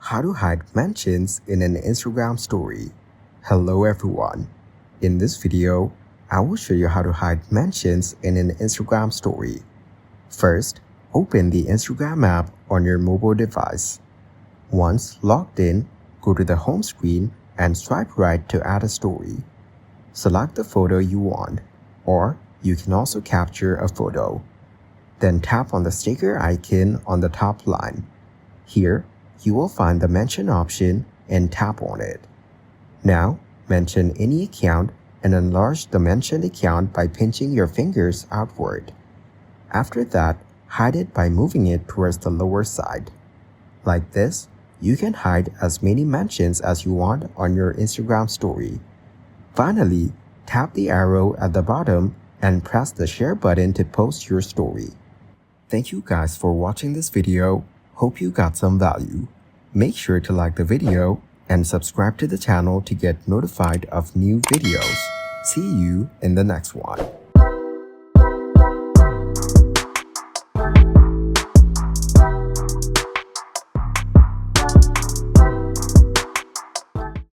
How to hide mentions in an Instagram story. Hello everyone. In this video, I will show you how to hide mentions in an Instagram story. First, open the Instagram app on your mobile device. Once logged in, go to the home screen and swipe right to add a story. Select the photo you want, or you can also capture a photo. Then tap on the sticker icon on the top line. Here, you will find the mention option and tap on it. Now, mention any account and enlarge the mentioned account by pinching your fingers outward. After that, hide it by moving it towards the lower side. Like this, you can hide as many mentions as you want on your Instagram story. Finally, tap the arrow at the bottom and press the share button to post your story. Thank you guys for watching this video. Hope you got some value. Make sure to like the video and subscribe to the channel to get notified of new videos. See you in the next one.